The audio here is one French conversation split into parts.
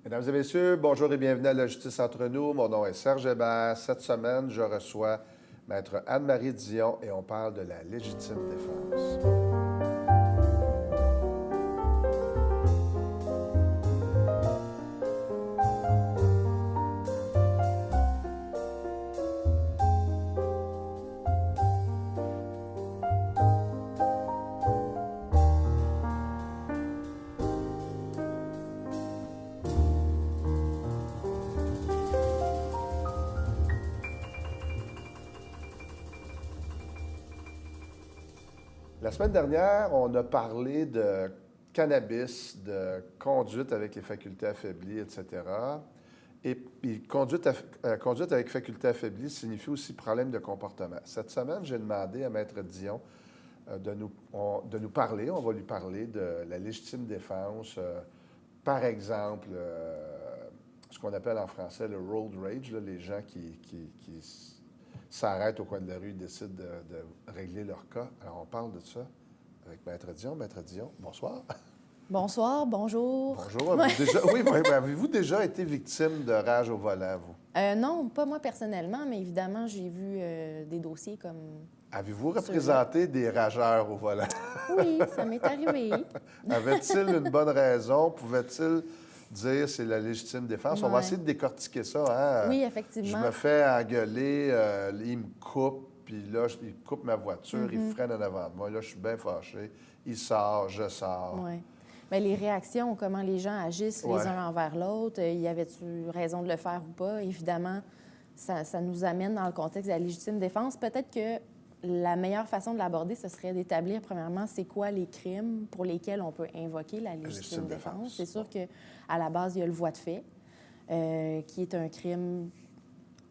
Mesdames et messieurs, bonjour et bienvenue à La Justice entre nous. Mon nom est Serge Hébert. Cette semaine, je reçois Maître Anne-Marie Dion et on parle de la légitime défense. La semaine dernière, on a parlé de cannabis, de conduite avec les facultés affaiblies, etc. Et puis, conduite avec facultés affaiblies signifie aussi problème de comportement. Cette semaine, j'ai demandé à Maître Dion de nous parler, on va lui parler de la légitime défense, par exemple, ce qu'on appelle en français le road rage, là, les gens qui s'arrêtent au coin de la rue et décident de régler leur cas. Alors, on parle de ça avec Maître Dion. Maître Dion, bonsoir. Bonsoir, bonjour. Bonjour. Avez-vous déjà été victime de rage au volant, vous? Non, pas moi personnellement, mais évidemment, j'ai vu des dossiers comme... Avez-vous représenté des rageurs au volant? Oui, ça m'est arrivé. Avait-il une bonne raison? Pouvait-il dire c'est la légitime défense? On va essayer de décortiquer ça. Hein? Oui, effectivement. Je me fais engueuler, il me coupe, puis là, il coupe ma voiture, il freine en avant de moi. Là, je suis bien fâché. Il sort, je sors. Oui. Bien, les réactions, comment les gens agissent les uns envers l'autre, y avait-tu raison de le faire ou pas? Évidemment, ça nous amène dans le contexte de la légitime défense. Peut-être que la meilleure façon de l'aborder, ce serait d'établir, premièrement, c'est quoi les crimes pour lesquels on peut invoquer la légitime défense. C'est sûr qu'à la base, il y a le voie de fait, qui est un crime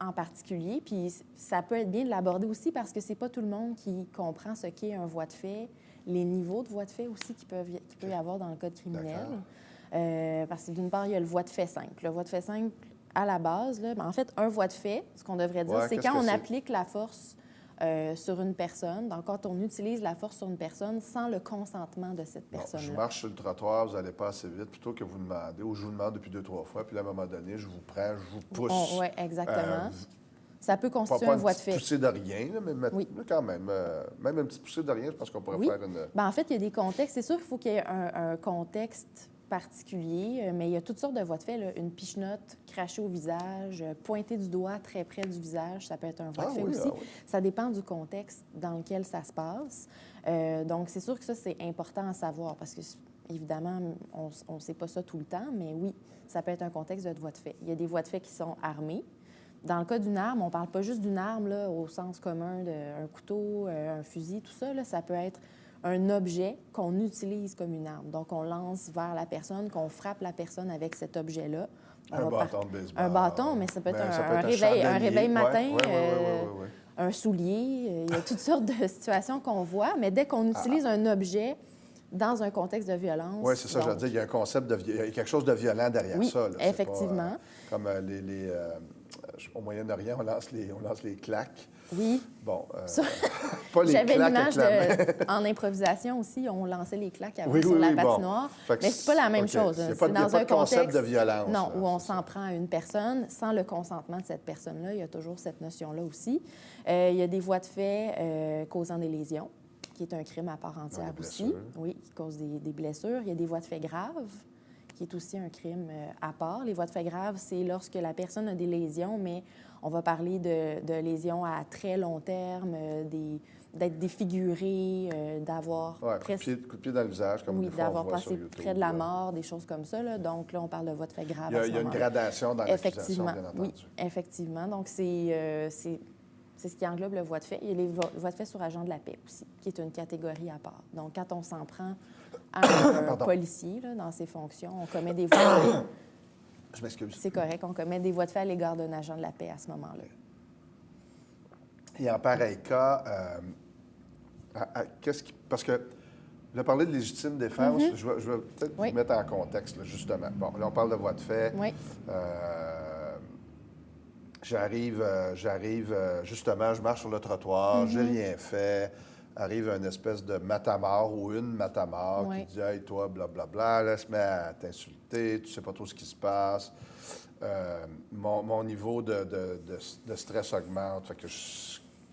en particulier. Puis ça peut être bien de l'aborder aussi parce que c'est pas tout le monde qui comprend ce qu'est un voie de fait, les niveaux de voie de fait aussi qu'il peut y avoir dans le code criminel. Parce que d'une part, il y a le voie de fait simple. Le voie de fait simple, à la base, là, en fait, un voie de fait, ce qu'on devrait dire, c'est quand on applique la force sur une personne. Donc, quand on utilise la force sur une personne sans le consentement de cette personne-là. Je marche sur le trottoir, vous n'allez pas assez vite, plutôt que vous demandez, ou je vous demande depuis 2-3 fois, puis là, à un moment donné, je vous prends, je vous pousse. Oui, exactement. Ça peut constituer un voie de fait. Pas une petite poussée de rien, là, mais quand même. Même une petite poussée de rien, je pense qu'on pourrait faire une... Bien, en fait, il y a des contextes. C'est sûr qu'il faut qu'il y ait un contexte particulier, mais il y a toutes sortes de voies de fait. Là. Une pichenote crachée au visage, pointer du doigt très près du visage, ça peut être un voie de fait aussi. Ça dépend du contexte dans lequel ça se passe. Donc, c'est sûr que ça, c'est important à savoir parce que, évidemment, on ne sait pas ça tout le temps, mais oui, ça peut être un contexte de voie de fait. Il y a des voies de fait qui sont armées. Dans le cas d'une arme, on ne parle pas juste d'une arme là, au sens commun d'un couteau, un fusil, tout ça. Là, ça peut être un objet qu'on utilise comme une arme. Donc, on lance vers la personne, qu'on frappe la personne avec cet objet-là. Un bâton de baseball. Un bâton, mais ça peut être un réveil matin, un soulier. Il y a toutes sortes de situations qu'on voit, mais dès qu'on utilise un objet dans un contexte de violence... Oui, c'est ça, je veux dire, il y a un concept il y a quelque chose de violent derrière ça. Là. Effectivement. Pas, comme au Moyen-Orient, on lance les claques. Oui. Bon, pas les J'avais claques l'image en improvisation aussi, on lançait les claques avant sur la patinoire. Bon. Mais c'est pas la même chose. C'est dans un concept de violence. Non, où on s'en prend à une personne sans le consentement de cette personne-là. Il y a toujours cette notion-là aussi. Il y a des voies de fait causant des lésions, qui est un crime à part entière aussi. Oui, qui cause des blessures. Il y a des voies de fait graves, qui est aussi un crime à part. Les voies de fait graves, c'est lorsque la personne a des lésions, mais on va parler de lésions à très long terme, d'être défiguré, d'avoir... coup de pied dans le visage, comme des fois d'avoir on voit passé sur YouTube, près de la mort, des choses comme ça. Là. Donc là, on parle de voies de fait graves. Il y a une gradation dans l'accusation, bien entendu. Oui, effectivement. Donc, c'est ce qui englobe le voie de fait. Il y a les voies de fait sur agent de la paix aussi, qui est une catégorie à part. Donc, quand on s'en prend à un policier là, dans ses fonctions, on commet des voies de fait. Je m'excuse. C'est correct. On commet des voies de fait à l'égard d'un agent de la paix à ce moment-là. Et en pareil cas, parce que là, parler de légitime défense, je vais peut-être vous mettre en contexte, là, justement. Bon, là, on parle de voie de fait. Oui. J'arrive, justement, je marche sur le trottoir, j'ai rien fait. arrive une espèce de matamor ou une matamor Oui. qui dit « Hey, toi, blablabla, là, se met à t'insulter, tu sais pas trop ce qui se passe. Mon niveau de stress augmente. » Fait que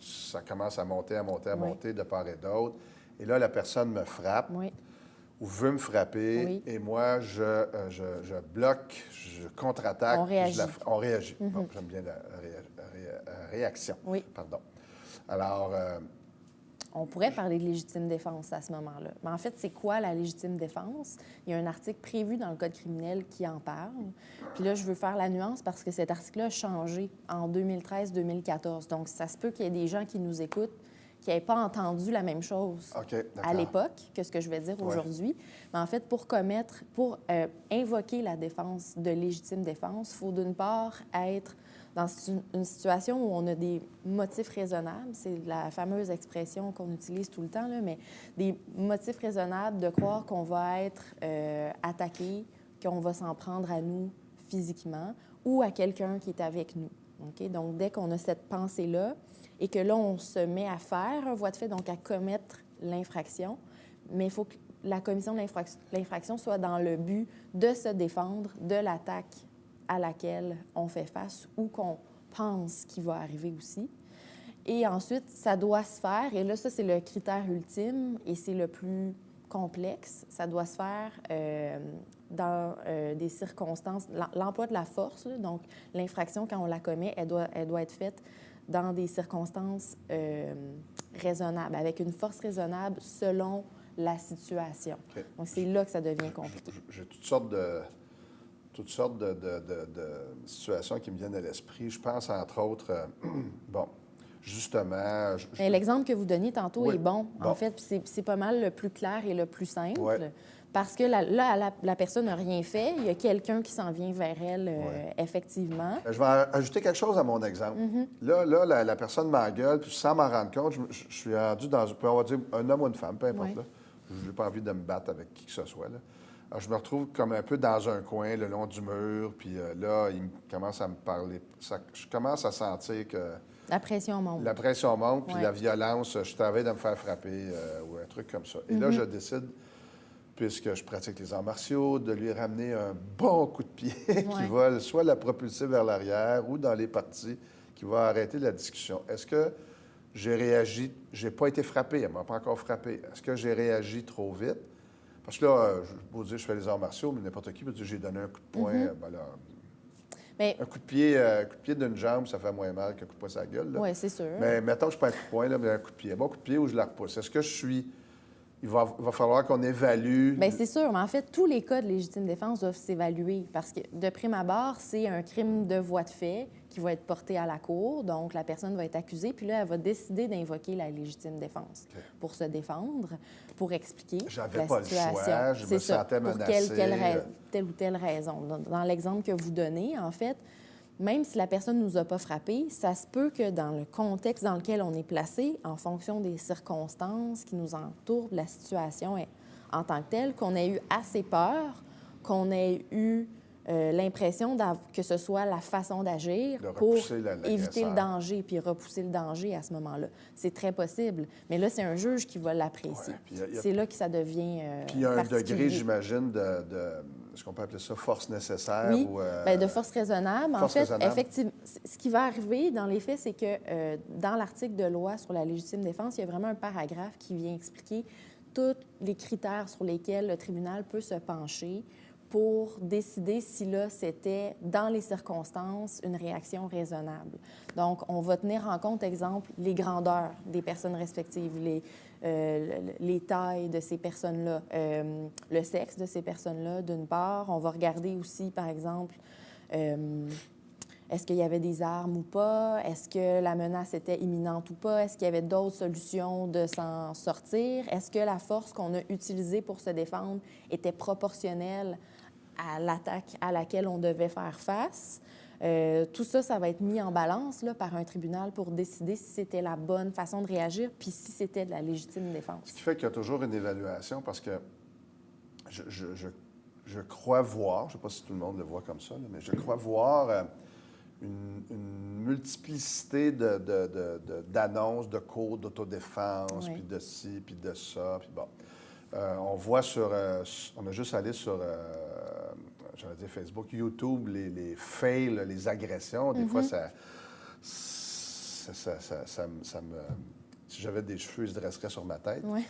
ça commence à monter, Oui. de part et d'autre. Et là, la personne me frappe Oui. ou veut me frapper, Oui. et moi, je bloque, je contre-attaque. On puis réagit. on réagit. Bon, j'aime bien la réaction. Oui. Pardon. Alors, On pourrait parler de légitime défense à ce moment-là. Mais en fait, c'est quoi la légitime défense? Il y a un article prévu dans le Code criminel qui en parle. Puis là, je veux faire la nuance parce que cet article-là a changé en 2013-2014. Donc, ça se peut qu'il y ait des gens qui nous écoutent qui n'avaient pas entendu la même chose OK, d'accord. à l'époque que ce que je vais dire aujourd'hui. Mais en fait, pour invoquer la défense de légitime défense, il faut d'une part être dans une situation où on a des motifs raisonnables, c'est la fameuse expression qu'on utilise tout le temps, là, mais des motifs raisonnables de croire qu'on va être attaqué, qu'on va s'en prendre à nous physiquement ou à quelqu'un qui est avec nous. Okay? Donc, dès qu'on a cette pensée-là et que là, on se met à faire un voie de fait, donc à commettre l'infraction, mais il faut que la commission de l'infraction soit dans le but de se défendre de l'attaque à laquelle on fait face ou qu'on pense qu'il va arriver aussi. Et ensuite, ça doit se faire, et là, ça, c'est le critère ultime et c'est le plus complexe. Ça doit se faire dans des circonstances, l'emploi de la force, là, donc l'infraction, quand on la commet, elle doit être faite dans des circonstances raisonnables, avec une force raisonnable selon la situation. OK. Donc, c'est là que ça devient compliqué. J'ai toutes sortes de situations qui me viennent à l'esprit. Je pense, entre autres, bon, justement... Mais l'exemple que vous donniez tantôt Oui. est bon. Bon. En fait, puis c'est pas mal le plus clair et le plus simple. Ouais. Parce que la personne n'a rien fait. Il y a quelqu'un qui s'en vient vers elle, effectivement. Je vais ajouter quelque chose à mon exemple. Là, la personne m'engueule, puis sans m'en rendre compte, je suis rendu dans, on va dire, un homme ou une femme, peu importe. Ouais. Là. Je n'ai pas envie de me battre avec qui que ce soit. Là. Alors, je me retrouve comme un peu dans un coin, le long du mur, puis là, il commence à me parler. Je commence à sentir que La pression monte. la pression monte, puis Ouais. la violence, je travaille de me faire frapper ou un truc comme ça. Et là, je décide, puisque je pratique les arts martiaux, de lui ramener un bon coup de pied qui va soit la propulser vers l'arrière ou dans les parties qui va arrêter la discussion. Est-ce que j'ai réagi? J'ai pas été frappé, elle m'a pas encore frappé. Est-ce que j'ai réagi trop vite? Parce que là, je peux dire, je fais les arts martiaux, mais n'importe qui peut dire, j'ai donné un coup de poing. Ben là, Mais un coup de pied d'une jambe, ça fait moins mal qu'un coup de poing sur la gueule. oui, c'est sûr. Mais mettons que je prends un coup de poing, là, mais un coup de pied. Un bon coup de pied où je la repousse. Est-ce que je suis... Il va falloir qu'on évalue... Bien, c'est sûr, mais en fait, tous les cas de légitime défense doivent s'évaluer parce que, de prime abord, c'est un crime de voie de fait qui va être porté à la cour. Donc, la personne va être accusée, puis là, elle va décider d'invoquer la légitime défense pour se défendre, pour expliquer J'avais la pas le situation. choix, je me C'est ça, sentais pour menacé. telle ou telle raison. Dans l'exemple que vous donnez, en fait, même si la personne ne nous a pas frappé, ça se peut que dans le contexte dans lequel on est placé, en fonction des circonstances qui nous entourent, de la situation en tant que telle, qu'on ait eu assez peur, qu'on ait eu l'impression que ce soit la façon d'agir De pour repousser éviter le l'agresseur. danger puis repousser le danger à ce moment-là. C'est très possible. Mais là, c'est un juge qui va l'apprécier. Ouais, puis il y a- C'est là que ça devient Puis il y a un particulier. degré, j'imagine, est-ce qu'on peut appeler ça force nécessaire? Oui, ou, bien, de force raisonnable. force En fait, raisonnable. effectivement, ce qui va arriver dans les faits, c'est que dans l'article de loi sur la légitime défense, il y a vraiment un paragraphe qui vient expliquer tous les critères sur lesquels le tribunal peut se pencher pour décider si là, c'était, dans les circonstances, une réaction raisonnable. Donc, on va tenir en compte, exemple, les grandeurs des personnes respectives, les tailles de ces personnes-là, le sexe de ces personnes-là, d'une part. On va regarder aussi, par exemple, est-ce qu'il y avait des armes ou pas? Est-ce que la menace était imminente ou pas? Est-ce qu'il y avait d'autres solutions de s'en sortir? Est-ce que la force qu'on a utilisée pour se défendre était proportionnelle à l'attaque à laquelle on devait faire face? Tout ça, ça va être mis en balance là, par un tribunal pour décider si c'était la bonne façon de réagir puis si c'était de la légitime défense. Ce qui fait qu'il y a toujours une évaluation parce que je crois voir, je ne sais pas si tout le monde le voit comme ça, là, mais je crois voir une multiplicité d'annonces, de cours d'autodéfense, puis de ci, puis de ça, puis bon. On voit on a juste allé sur, j'allais dire Facebook, YouTube, les fails, les agressions. Des fois, ça me... Si j'avais des cheveux, ils se dresseraient sur ma tête. Ouais.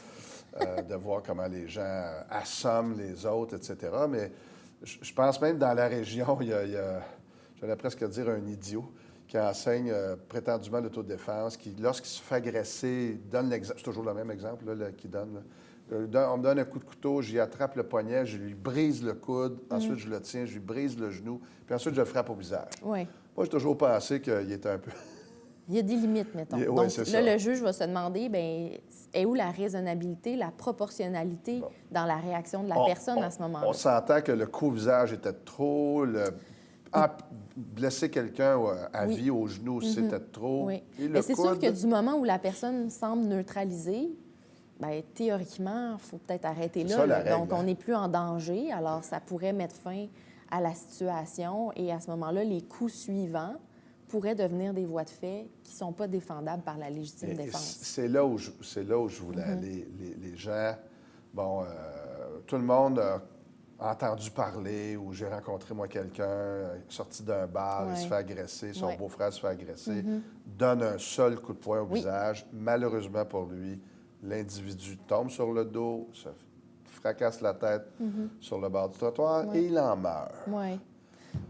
De voir comment les gens assomment les autres, etc. Mais je pense même dans la région, il y a j'allais presque dire un idiot qui enseigne prétendument l'autodéfense, qui, lorsqu'il se fait agresser, donne l'exemple. C'est toujours le même exemple qu'il donne. On me donne un coup de couteau, j'y attrape le poignet, je lui brise le coude, ensuite je le tiens, je lui brise le genou, puis ensuite je le frappe au visage. Oui. Moi, j'ai toujours pensé qu'il était un peu... Il y a des limites, mettons. Oui, Donc, c'est là, ça. le juge va se demander, bien, est où la raisonnabilité, la proportionnalité dans la réaction de la personne à ce moment-là? On s'entend que le coup au visage était trop, blesser quelqu'un à vie au genou, c'était trop. Oui. Et le Mais c'est sûr coude- que du moment où la personne semble neutralisée, bien, théoriquement, il faut peut-être arrêter C'est là. ça, la Donc, règle, on n'est plus en danger. Alors, ça pourrait mettre fin à la situation. Et à ce moment-là, les coups suivants pourraient devenir des voies de fait qui ne sont pas défendables par la légitime Et défense. c'est là où je voulais aller. Les gens, bon, tout le monde a entendu parler, ou j'ai rencontré, moi, quelqu'un sorti d'un bar, il se fait agresser, son beau-frère se fait agresser, donne un seul coup de poing au visage. Malheureusement pour lui, l'individu tombe sur le dos, se fracasse la tête sur le bord du trottoir et il en meurt. Oui.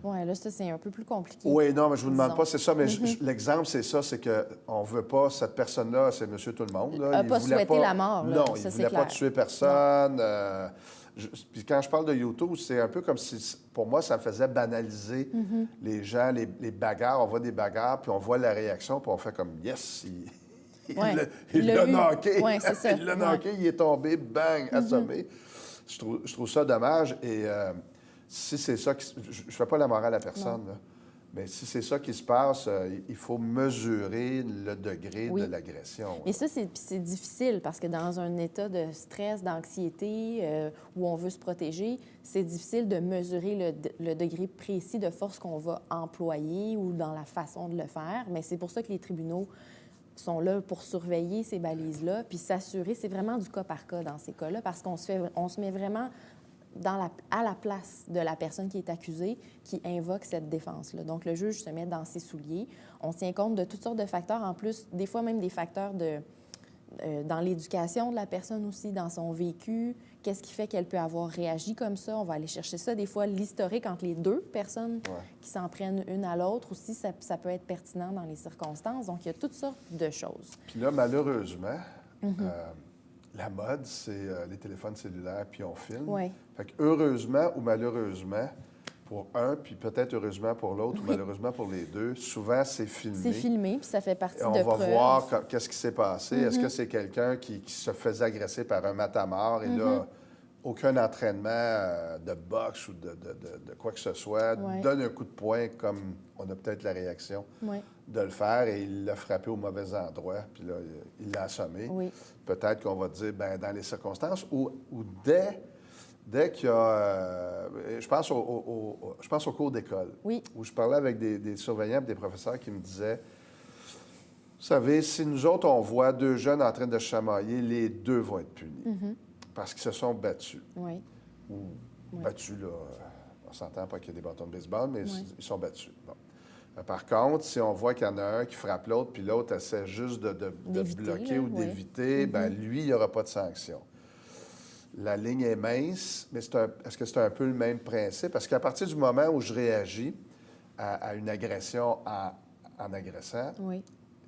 Oui, là, ça, c'est un peu plus compliqué. Oui, non, mais je vous demande disons. pas, c'est ça, mais l'exemple, c'est ça, c'est qu'on veut pas, cette personne-là, c'est monsieur tout le monde. Là, A il pas voulait souhaité la mort, là, Non, ça, il c'est voulait pas clair. tuer personne. Puis quand je parle de YouTube, c'est un peu comme si, pour moi, ça faisait banaliser les gens, les bagarres. On voit des bagarres, puis on voit la réaction, puis on fait comme « yes », il l'a knocké. Oui, c'est ça. Il l'a knocké, il est tombé, bang, assommé. Je trouve ça dommage. Et si c'est ça, je ne fais pas la morale à personne, là, mais si c'est ça qui se passe, il faut mesurer le degré de l'agression. Et ça, c'est difficile parce que dans un état de stress, d'anxiété, où on veut se protéger, c'est difficile de mesurer le degré précis de force qu'on va employer ou dans la façon de le faire. Mais c'est pour ça que les tribunaux sont là pour surveiller ces balises-là, puis s'assurer, c'est vraiment du cas par cas dans ces cas-là, parce qu'on se met vraiment à la place de la personne qui est accusée, qui invoque cette défense-là. Donc, le juge se met dans ses souliers. On tient compte de toutes sortes de facteurs, en plus, des fois même des facteurs dans l'éducation de la personne aussi, dans son vécu. Qu'est-ce qui fait qu'elle peut avoir réagi comme ça? On va aller chercher ça. Des fois, l'historique entre les deux personnes qui s'en prennent une à l'autre aussi, ça peut être pertinent dans les circonstances. Donc, il y a toutes sortes de choses. Puis là, malheureusement, la mode, c'est les téléphones cellulaires, puis on filme. Oui. Fait que heureusement ou malheureusement, pour un, puis peut-être heureusement pour l'autre, ou malheureusement pour les deux, souvent, c'est filmé. C'est filmé, puis ça fait partie Et on de va preuves. voir qu'est-ce qui s'est passé. Est-ce que c'est quelqu'un qui se faisait agresser par un matamor et là, aucun entraînement de boxe ou de quoi que ce soit, donne un coup de poing comme on a peut-être la réaction de le faire et il l'a frappé au mauvais endroit, puis là, il l'a assommé. Oui. Peut-être qu'on va dire, bien, dans les circonstances ou dès qu'il y a... je pense au cours d'école, où je parlais avec des surveillants et des professeurs qui me disaient, vous savez, si nous autres, on voit deux jeunes en train de se chamailler, les deux vont être punis parce qu'ils se sont battus. Oui. Ou battus, là, on s'entend pas qu'il y a des bâtons de baseball, mais ils sont battus. Bon. Par contre, si on voit qu'il y en a un qui frappe l'autre, puis l'autre essaie juste de bloquer ou d'éviter, bien, lui, il n'y aura pas de sanction. La ligne est mince, mais est-ce que c'est un peu le même principe? Parce qu'à partir du moment où je réagis à une agression en agressant,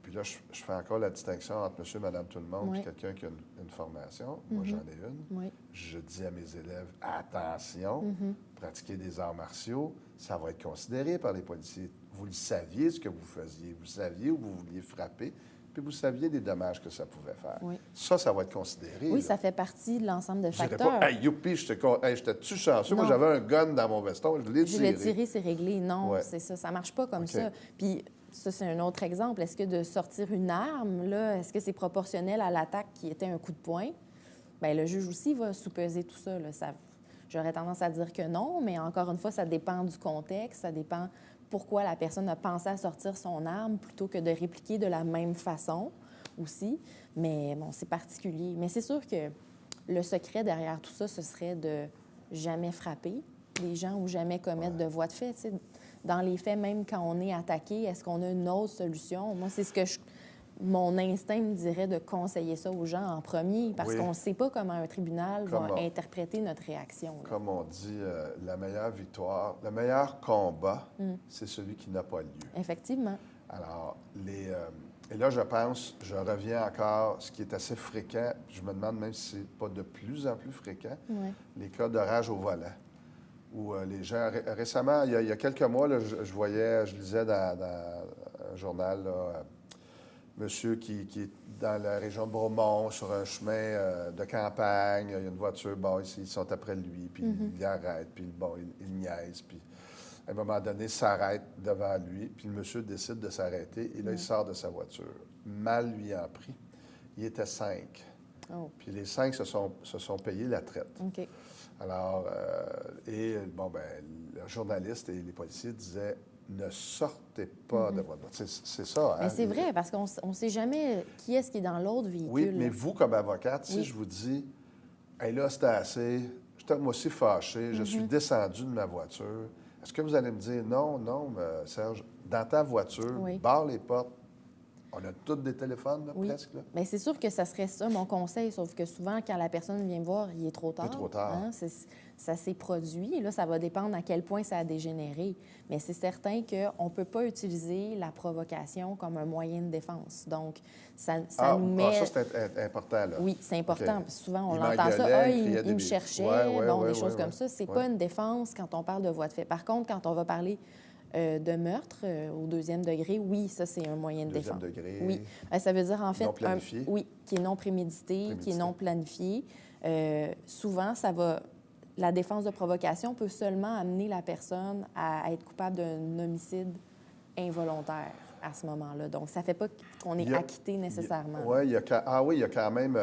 puis là, je fais encore la distinction entre monsieur, madame, tout le monde, puis quelqu'un qui a une formation, moi j'en ai une, je dis à mes élèves, attention, pratiquer des arts martiaux, ça va être considéré par les policiers. Vous le saviez ce que vous faisiez, vous saviez où vous vouliez frapper, puis vous saviez des dommages que ça pouvait faire. Ça va être considéré. Oui, là. Ça fait partie de l'ensemble de Je dirais facteurs. pas, hey, youpi, j'étais-tu chanceux? Moi, Non. j'avais un gun dans mon veston, je l'ai Je tiré. l'ai tiré, c'est réglé. Non, Ouais. c'est ça. Ça marche pas comme OK. ça. Puis ça, c'est un autre exemple. Est-ce que de sortir une arme, là, est-ce que c'est proportionnel à l'attaque qui était un coup de poing? Bien, le juge aussi va sous-peser tout ça. Là. J'aurais tendance à dire que non, mais encore une fois, ça dépend du contexte, ça dépend pourquoi la personne a pensé à sortir son arme plutôt que de répliquer de la même façon aussi. Mais bon, c'est particulier. Mais c'est sûr que le secret derrière tout ça, ce serait de jamais frapper les gens ou jamais commettre de voies de fait. Tu sais, dans les faits, même quand on est attaqué, est-ce qu'on a une autre solution? Moi, c'est ce que mon instinct me dirait de conseiller ça aux gens en premier, parce qu'on ne sait pas comment un tribunal va interpréter notre réaction. Là. Comme on dit, la meilleure victoire, le meilleur combat, c'est celui qui n'a pas lieu. Effectivement. Alors, et là, je pense, je reviens encore, ce qui est assez fréquent, je me demande même si c'est pas de plus en plus fréquent, les cas de rage au volant. Où les gens, récemment, il y a quelques mois, là, je lisais dans un journal, là, monsieur qui est dans la région de Bromont, sur un chemin de campagne, il y a une voiture, bon, ils sont après lui, puis il arrête, puis bon, il niaise, puis à un moment donné, il s'arrête devant lui, puis le monsieur décide de s'arrêter, et là, il sort de sa voiture. Mal lui en pris. Il était 5. Oh. Puis les 5 se sont payés la traite. OK. Alors, bon, ben, le journaliste et les policiers disaient ne sortez pas de votre voiture. C'est ça, hein? Mais c'est vrai, parce qu'on ne sait jamais qui est-ce qui est dans l'autre véhicule. Oui, mais vous, comme avocate, si je vous dis, hey, là, c'était assez, j'étais moi aussi fâché, je suis descendu de ma voiture, est-ce que vous allez me dire non, Serge, dans ta voiture, barre les portes? On a tous des téléphones, là, presque. Là. Bien, c'est sûr que ça serait ça, mon conseil, sauf que souvent, quand la personne vient me voir, il est trop tard. Il est trop tard. Hein? Ça s'est produit. Là, ça va dépendre à quel point ça a dégénéré. Mais c'est certain qu'on ne peut pas utiliser la provocation comme un moyen de défense. Donc, ça nous met... ça, c'est important, là. Oui, c'est important. Parce que souvent, on Il entend ça. Il me cherchait, des choses comme ça. C'est pas une défense quand on parle de voie de fait. Par contre, quand on va parler de meurtre au 2e degré, oui, ça, c'est un moyen de défense. 2e degré. Oui. Ça veut dire, en fait, non planifié. Qui est non prémédité, qui est non planifié. Souvent, la défense de provocation peut seulement amener la personne à être coupable d'un homicide involontaire à ce moment-là. Donc, ça ne fait pas qu'on est acquitté nécessairement. Oui, il y a quand même...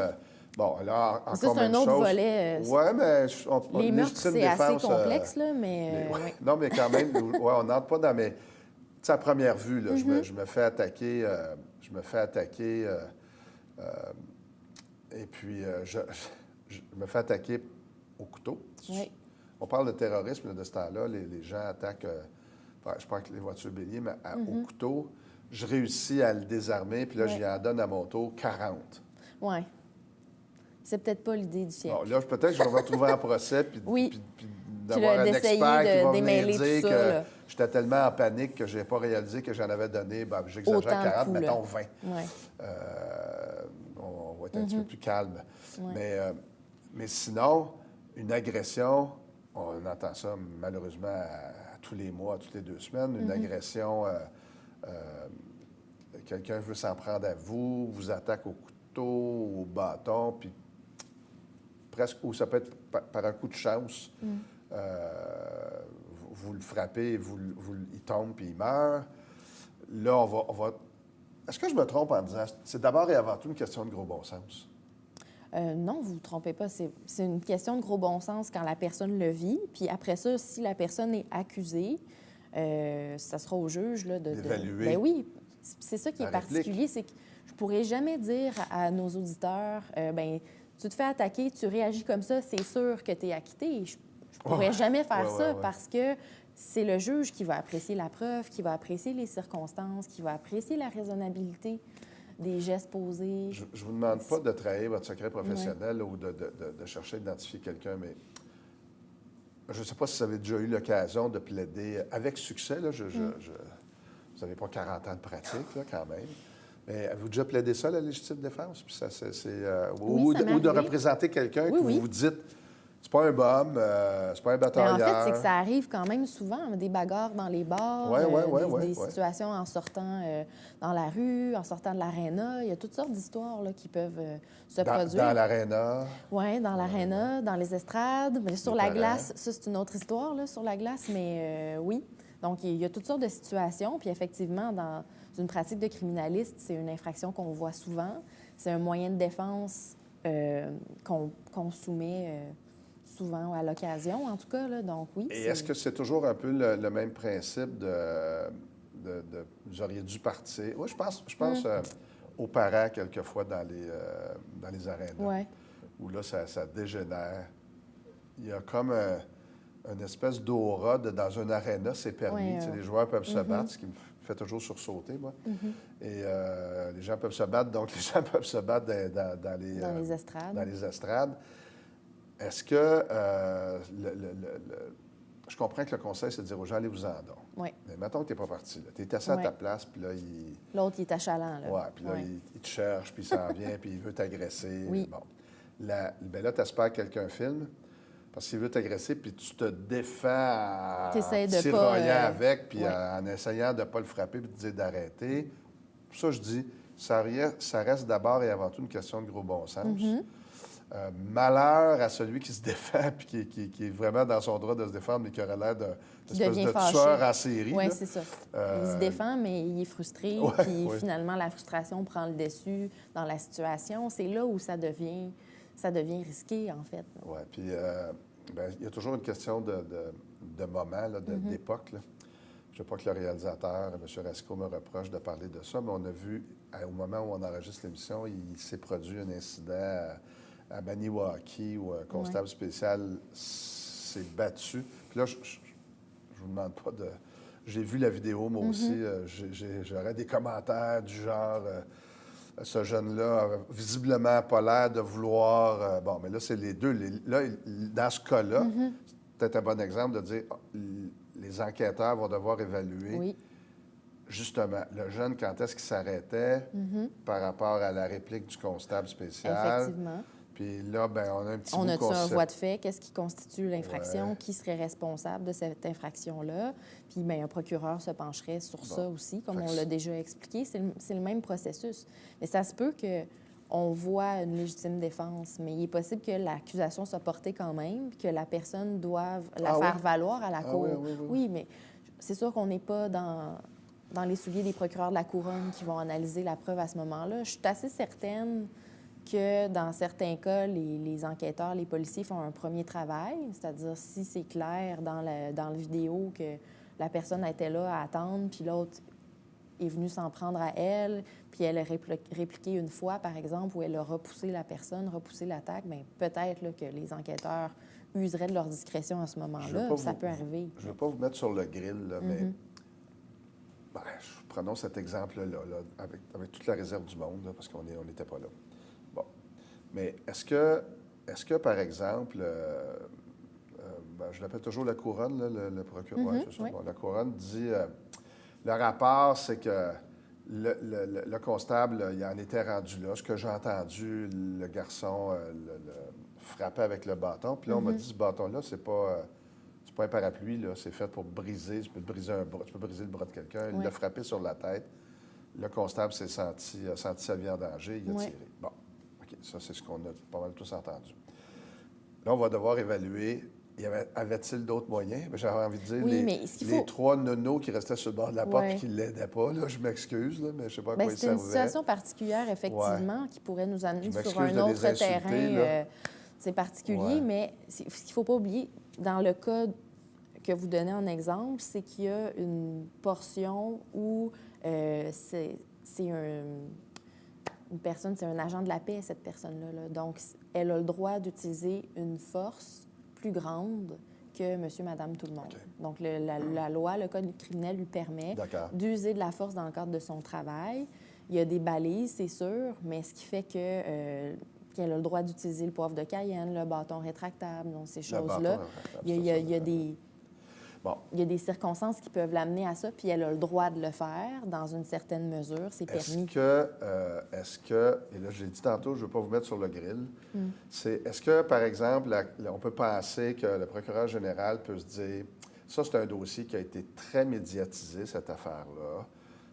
bon, là, encore ça, c'est un autre volet. Oui, mais... les meurtres, c'est assez complexe, là, mais... Non, mais quand même, on n'entre pas dans mes... Tu sais, à première vue, là, je me fais attaquer... et puis, je me fais attaquer au couteau. Oui. On parle de terrorisme là, de ce temps-là. Les gens attaquent, je pense que les voitures béliers, mais au couteau. Je réussis à le désarmer, puis là, je lui en donne à mon tour 40. Oui. C'est peut-être pas l'idée du siècle. Bon, là, peut-être que je vais me retrouver en procès, puis d'avoir un expert qui va venir dire que j'étais tellement en panique que je n'ai pas réalisé que j'en avais donné, j'exagère, 40, mettons 20. Ouais. On va être un petit peu plus calme. Ouais. Mais sinon, une agression, on entend ça malheureusement à tous les mois, à toutes les 2 semaines, une agression, quelqu'un veut s'en prendre à vous, vous attaque au couteau, au bâton, puis presque, ou ça peut être par un coup de chance, vous le frappez, il tombe, puis il meurt. Là, on va... Est-ce que je me trompe en disant c'est d'abord et avant tout une question de gros bon sens? Non, vous ne vous trompez pas. C'est une question de gros bon sens quand la personne le vit. Puis après ça, si la personne est accusée, ça sera au juge là, d'évaluer. Ben oui, c'est ça qui est particulier, c'est que je ne pourrais jamais dire à nos auditeurs, tu te fais attaquer, tu réagis comme ça, c'est sûr que tu es acquitté. Je ne pourrais jamais faire ça parce que c'est le juge qui va apprécier la preuve, qui va apprécier les circonstances, qui va apprécier la raisonnabilité des gestes posés. Je ne vous demande pas de trahir votre secret professionnel ou de chercher à identifier quelqu'un, mais je ne sais pas si vous avez déjà eu l'occasion de plaider avec succès. Là, vous n'avez pas 40 ans de pratique, là, quand même. Mais avez-vous déjà plaidé ça, la légitime défense? Puis ou de représenter quelqu'un que vous vous dites... C'est pas un bum, c'est pas un batailleur. Mais en fait, c'est que ça arrive quand même souvent, des bagarres dans les bars, des situations en sortant dans la rue, en sortant de l'aréna. Il y a toutes sortes d'histoires là, qui peuvent se produire. Dans l'aréna? Oui, dans l'aréna, dans les estrades. Mais sur la glace, ça, c'est une autre histoire, là, sur la glace, mais oui. Donc, il y a toutes sortes de situations. Puis effectivement, dans une pratique de criminaliste, c'est une infraction qu'on voit souvent. C'est un moyen de défense qu'on soumet... souvent, à l'occasion, en tout cas. Là. Donc, oui. Et est-ce que c'est toujours un peu le même principe vous auriez dû partir? Oui, je pense aux parents, quelquefois, dans les arénas, Oui. où là, ça dégénère. Il y a comme une espèce d'aura dans un aréna, c'est permis. Oui, Les joueurs peuvent se battre, ce qui me fait toujours sursauter, moi. Et les gens peuvent se battre, donc les gens peuvent se battre dans les estrades. Dans les estrades. Est-ce que je comprends que le conseil, c'est de dire aux gens, allez-vous-en donc. Oui. Mais mettons que tu n'es pas parti. Tu es assis à ta place, puis là, L'autre, il est achalant, là. Oui, puis là, il te cherche, puis il s'en vient, puis il veut t'agresser. Oui. Bon. Là, tu espères que quelqu'un filme, parce qu'il veut t'agresser, puis tu te défends en tiraillant avec, puis en essayant de ne pas le frapper, puis de dire d'arrêter. Pour ça, je dis, ça reste d'abord et avant tout une question de gros bon sens. Malheur à celui qui se défend puis qui est vraiment dans son droit de se défendre, mais qui aurait l'air d'une espèce de tueur en série. Oui, c'est ça. Il se défend, mais il est frustré. Puis finalement, la frustration prend le dessus dans la situation. C'est là où ça devient risqué, en fait. Oui, puis il y a toujours une question de moment, d'époque. Je ne sais pas que le réalisateur, M. Rasco, me reproche de parler de ça, mais on a vu, au moment où on enregistre l'émission, il s'est produit un incident à Maniwaki, où un constable spécial s'est battu. Puis là, je ne vous demande pas de... J'ai vu la vidéo, moi aussi. J'aurais des commentaires du genre... ce jeune-là a visiblement pas l'air de vouloir... bon, mais là, c'est les deux. Là, dans ce cas-là, c'est peut-être un bon exemple de dire les enquêteurs vont devoir évaluer... Justement, le jeune, quand est-ce qu'il s'arrêtait par rapport à la réplique du constable spécial? Effectivement. Puis là, bien, on a un petit On bout a-tu un voie de fait? Qu'est-ce qui constitue l'infraction? Qui serait responsable de cette infraction-là? Puis bien, un procureur se pencherait sur ça aussi, comme on l'a déjà expliqué. C'est le même processus. Mais ça se peut qu'on voit une légitime défense, mais il est possible que l'accusation soit portée quand même, puis que la personne doive la faire valoir à la cour. Oui, mais c'est sûr qu'on n'est pas dans les souliers des procureurs de la Couronne qui vont analyser la preuve à ce moment-là. Je suis assez certaine que dans certains cas, les enquêteurs, les policiers font un premier travail, c'est-à-dire si c'est clair dans la vidéo que la personne était là à attendre, puis l'autre est venue s'en prendre à elle, puis elle a répliqué une fois, par exemple, où elle a repoussé la personne, repoussé l'attaque, bien peut-être là, que les enquêteurs useraient de leur discrétion à ce moment-là, ça peut arriver. Je ne veux pas vous mettre sur le grill, là, mais prenons cet exemple-là, avec toute la réserve du monde, là, parce qu'on n'était pas là. Bon. Mais est-ce que par exemple, je l'appelle toujours la Couronne, là, le procureur, c'est ça? Bon, la Couronne dit, le rapport, c'est que le constable, il en était rendu là. Ce que j'ai entendu, le garçon le frappait avec le bâton. Puis là, on m'a dit, ce bâton-là, c'est pas un parapluie, là. C'est fait pour briser. Tu peux briser un bras, tu peux briser le bras de quelqu'un. Il l'a frappé sur la tête. Le constable a senti sa vie en danger. Il a tiré. Bon. OK. Ça, c'est ce qu'on a pas mal tous entendu. Là, on va devoir évaluer. Avait-il d'autres moyens? J'avais envie de dire, les trois nonos qui restaient sur le bord de la porte et qui ne l'aidaient pas, là, je m'excuse, là, mais je ne sais pas à quoi ils servaient. C'est une situation particulière, effectivement, qui pourrait nous amener sur un autre terrain. C'est particulier, mais ce qu'il ne faut pas oublier, dans le cas que vous donnez en exemple, c'est qu'il y a une portion où c'est une personne, c'est un agent de la paix, cette personne-là. Là. Donc, elle a le droit d'utiliser une force plus grande que monsieur, madame, tout le monde. Okay. Donc, la loi, le code criminel lui permet d'user de la force dans le cadre de son travail. Il y a des balises, c'est sûr, mais ce qui fait qu'elle a le droit d'utiliser le poivre de Cayenne, le bâton rétractable, donc ces choses-là. Il y a des circonstances qui peuvent l'amener à ça, puis elle a le droit de le faire dans une certaine mesure, c'est permis. Est-ce que, et là, je l'ai dit tantôt, je ne veux pas vous mettre sur le grill, est-ce que, par exemple, on peut penser que le procureur général peut se dire, ça, c'est un dossier qui a été très médiatisé, cette affaire-là,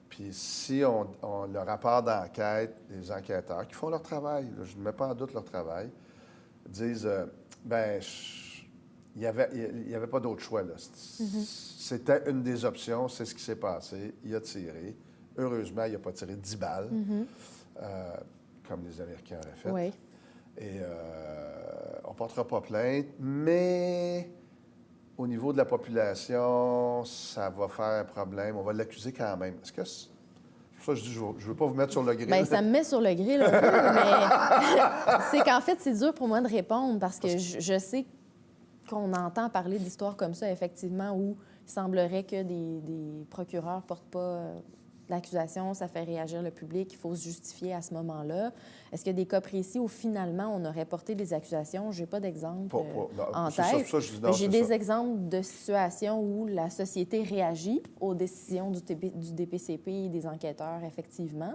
puis si le rapport d'enquête, les enquêteurs qui font leur travail, là, je ne mets pas en doute leur travail, disent, il n'y avait pas d'autre choix. Là. C'était une des options, c'est ce qui s'est passé. Il a tiré. Heureusement, il n'a pas tiré 10 balles, comme les Américains auraient fait. Oui. Et on ne portera pas plainte, mais au niveau de la population, ça va faire un problème. On va l'accuser quand même. Est-ce que c'est pour ça que je dis, je ne veux pas vous mettre sur le grill? Bien, ça me met sur le grill un peu, mais c'est qu'en fait, c'est dur pour moi de répondre parce que je sais qu'on entend parler d'histoires comme ça, effectivement, où il semblerait que des procureurs ne portent pas l'accusation, ça fait réagir le public, il faut se justifier à ce moment-là. Est-ce qu'il y a des cas précis où, finalement, on aurait porté des accusations? Je n'ai pas d'exemple en tête. J'ai des exemples de situations où la société réagit aux décisions du DPCP et des enquêteurs, effectivement.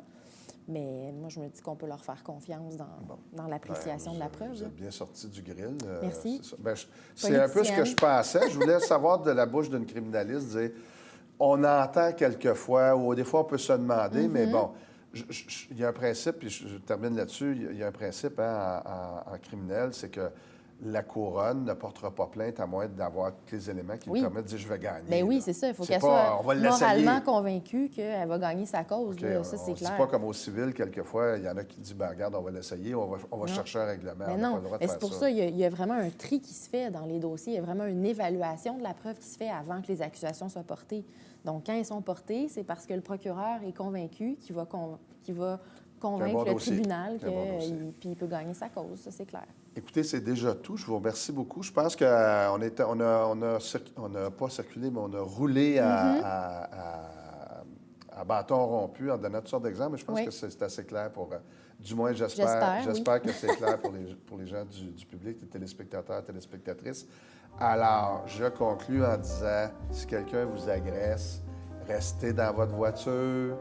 Mais moi, je me dis qu'on peut leur faire confiance dans l'appréciation de la preuve. Vous êtes bien sorti du grill. Merci. C'est un peu ce que je pensais. Je voulais savoir de la bouche d'une criminaliste dire... On entend quelquefois, ou des fois, on peut se demander, mais bon, il y a un principe, puis je termine là-dessus, il y a un principe en criminel, c'est que la couronne ne portera pas plainte à moins d'avoir tous les éléments qui lui permettent de dire « je vais gagner ». Bien oui, c'est ça. Il faut qu'elle soit moralement convaincue qu'elle va gagner sa cause. Okay, ça, c'est clair. C'est pas comme au civil, quelquefois, il y en a qui disent ben, « regarde, on va l'essayer, on va chercher un règlement ». Mais non, c'est pour ça qu'il y a vraiment un tri qui se fait dans les dossiers. Il y a vraiment une évaluation de la preuve qui se fait avant que les accusations soient portées. Donc, quand elles sont portées, c'est parce que le procureur est convaincu qu'il va convaincre le tribunal qu'il peut gagner sa cause. Ça, c'est clair. Écoutez, c'est déjà tout. Je vous remercie beaucoup. Je pense qu'on n'a pas circulé, mais on a roulé à bâton rompu en donnant toutes sortes d'exemples. Mais je pense que c'est assez clair pour... du moins, j'espère que c'est clair pour les gens du public, les téléspectateurs, téléspectatrices. Alors, je conclus en disant, si quelqu'un vous agresse, restez dans votre voiture,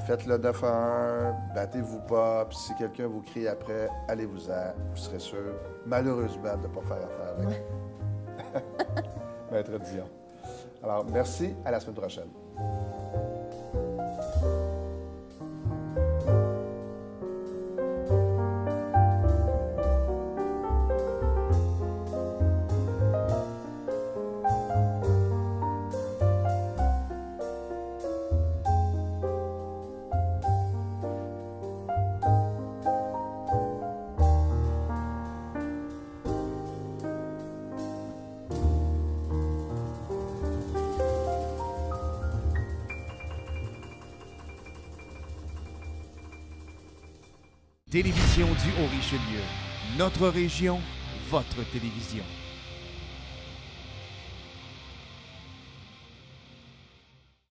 faites le 911, battez-vous pas, puis si quelqu'un vous crie après, allez-vous-en, vous serez sûr, malheureusement, de ne pas faire affaire avec Maître Dion. Alors, merci, à la semaine prochaine. Télévision du Haut-Richelieu. Notre région, votre télévision.